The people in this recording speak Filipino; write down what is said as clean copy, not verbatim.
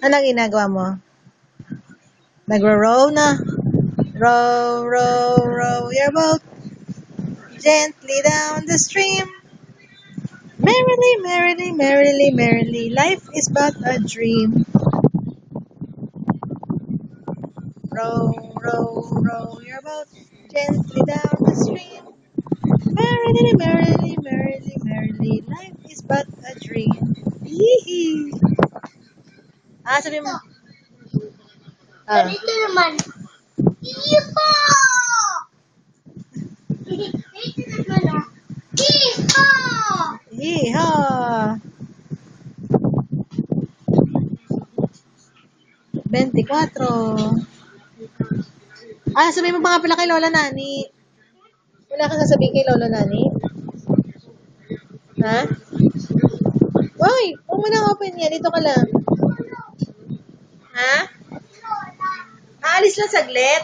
Ano ginagawa mo? Nagro-row na. Row, row, row your boat gently down the stream. Merrily, merrily, merrily, merrily, life is but a dream. Row, row, row your boat gently down the stream. Merrily, merrily, merrily, merrily, life is but a dream. Yee! Sabi mo. Ganito naman. Ipa! Ito naman ah. Ipa! Yeehaw! 24. Sabihin mo pa nga pala kay Lola Nani. Wala kang sasabihin kay Lola Nani? Ha? Uy, huwag mo nang open yan. Dito ka lang. Ha? Aalis lang saglit.